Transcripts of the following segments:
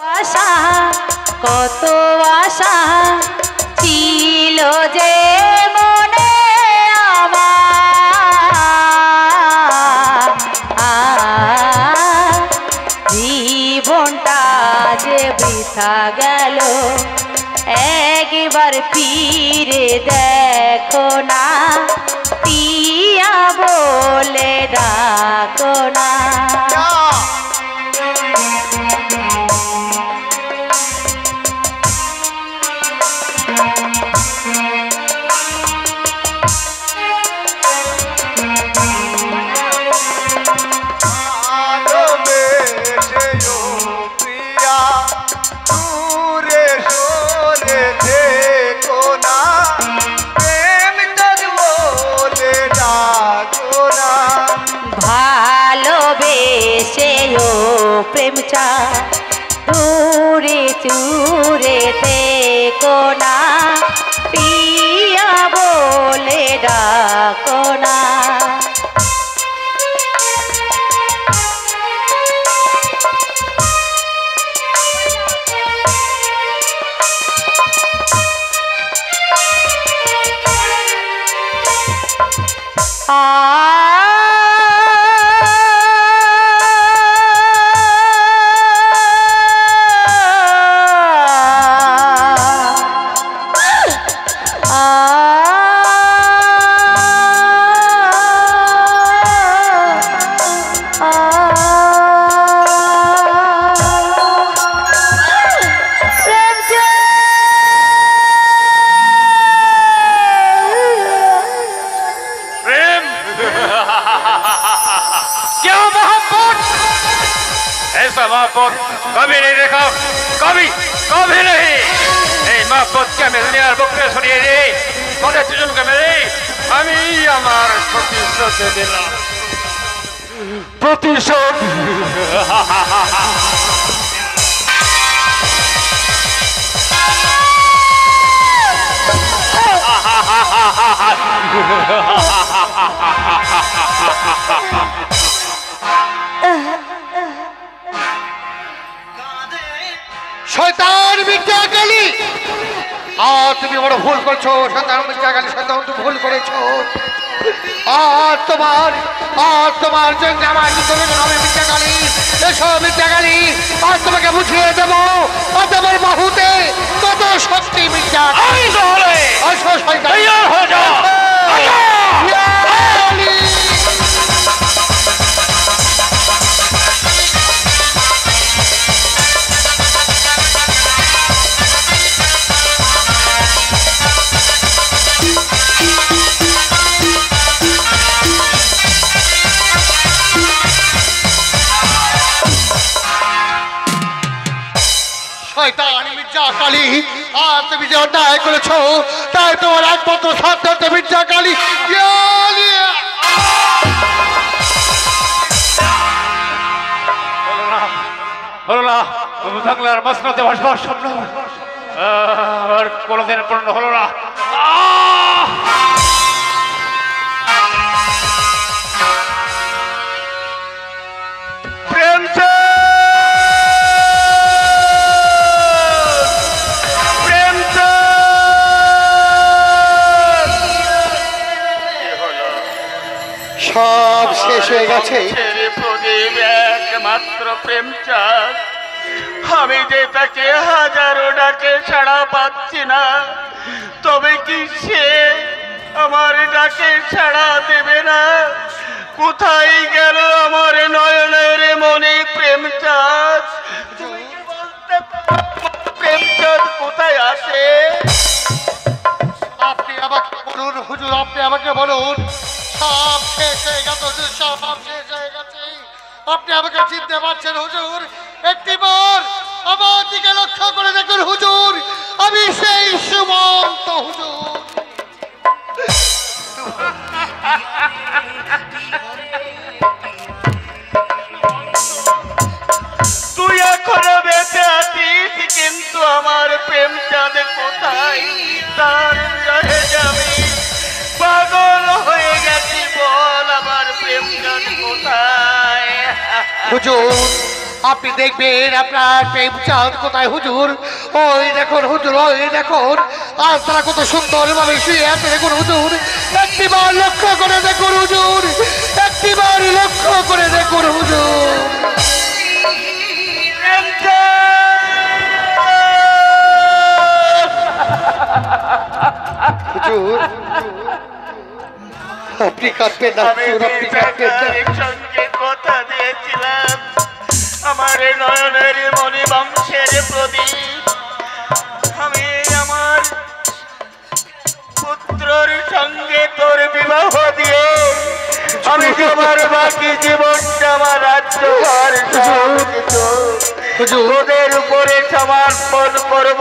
আশা কত আশা ছিল যে মনে আমার জীবনটা যে বৃথা গেল একবার ফিরে দেখো না টিয়া বলে ডাকো না প্রেম চা দূরে চূরে দেখো না পিয়া বলে ডাকো না मोहब्बत कभी नहीं देखा कभी नहीं मोहब्बत क्या मैं दुनिया बुक में सुनिए रे मगर तुझे के मेरे আমি আমার প্রতিশোধ দিলাম প্রতিশোধ শয়তান মিথ্যা গালি তুমি বড় ভুল করছো শয়তান মিথ্যা গালি শয়তান তুমি ভুল করেছো তোমার জন্য আমার তুমি নামে মিথ্যা গালি এসব মিথ্যা গালি আজ তোমাকে বুঝিয়ে দেবো তোমার বাহুতে কত শক্তি মিথ্যা শয়তান মির্জা কালী আর তুমি যে অন্যায় করেছো তাই তোমার একমাত্র সাধ্য মির্জা কালী হলো না থাকলে আর মসনদে বসবার স্বপ্ন আর কোনোদিন পূর্ণ হলো না সব শেষ হয়ে গেছে একমাত্র প্রেমচাঁদ আমি যে তাকে হাজারো ডাকে ছাড়া পাচ্ছি না তবে কি সে আমার ডাকে ছাড়া দেবে না কোথায় গেল আমার নয়নের মনে প্রেমচাঁদ তুমি কি বলতে প্রেমচাঁদ কোথায় আছে আপনি আমাকে বলুন হুজুর আপনি আমাকে বলুন সব শেষ হয়ে গেছে হুজুর সব শেষ হয়ে গেছে আপনি আমাকে চিনতে পারছেন হুজুর একটিবার আমার দিকে লক্ষ্য করে দেখুন হুজুর আমি সেই সুমন্ত হুজুর তুই এখনো বেঁচে আছিস কিন্তু আমার প্রেমচাঁদ কোথায় তার বিরহে যাবে পাগল হয়ে গেছি বল আমার প্রেমচাঁদ কোথায় হুজুর আপনি দেখবেন আপনার প্রেম চাঁদ কোথায় হুজুর। ওই দেখুন হুজুর, ওই দেখুন আজ তারা কত সুন্দর ভাবে শুয়ে আছে দেখুন হুজুর। একটিবার লক্ষ্য করে দেখুন হুজুর, একটিবার লক্ষ্য করে দেখুন হুজুর। হুজুর আপনি কাঁদবেন না, হুজুর আপনি কাঁদবেন না। সঙ্গে কথা দিয়েছিলাম আমার নয়নের মণি বংশের প্রদীপ আমি আমার পুত্রর সঙ্গে তোর বিবাহ দিয়ে আমি তোমার বাকি জীবনটা আমার রাজ্যভার তোদের উপরে সমর্পণ করব,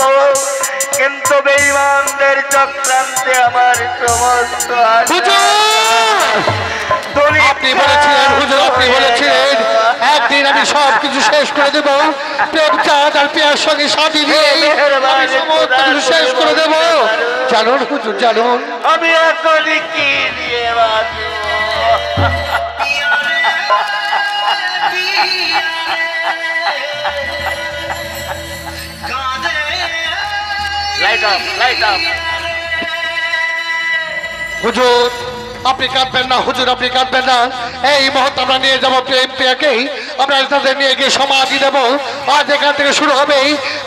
কিন্তু বেঈমানদের চক্রান্তে আমার সমস্ত আপনি বলেছিলেন হুজুর, আপনি বলেছিলেন একদিন আমি সব কিছু শেষ করে দেব, প্রেম চাঁদ আর প্রিয়ার সঙ্গে শাদী দিয়ে আমি সমস্ত কিছু শেষ করে দেব। জানুন হুজুর জানুন, আমি এখন কি দিয়ে হুজুর আপনি কাঁদবেন না, হুজুর আপনি কাঁদবেন না। এই মুহূর্তে আমরা নিয়ে যাবো প্রেম প্রিয়াকেই, আমরা তাদের নিয়ে গিয়ে সমাধি দেব। আজ এখান থেকে শুরু হবে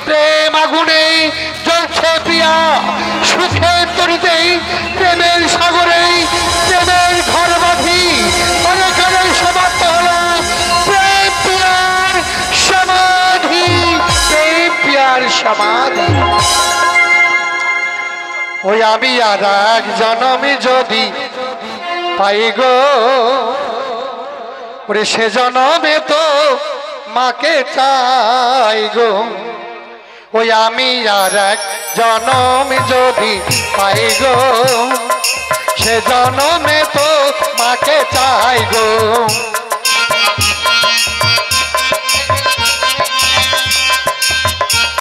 প্রেম আগুনে জ্বলছে প্রিয়া, সুখের তরিতেই প্রেমের সাগরেই প্রেমের ঘর বাঁধি। অনেকখানে সমাপ্ত হলো প্রেম প্রিয়ার সমাধি, প্রেম প্রিয়ার সমাধি। ওই আমি আর এক জনমে যদি পাই গো, ওরে সে জনমে তো মাকে চাই গো। ওই আমি আর এক জনমে যদি পাই গো, সে জনমে তো মাকে চাই গো।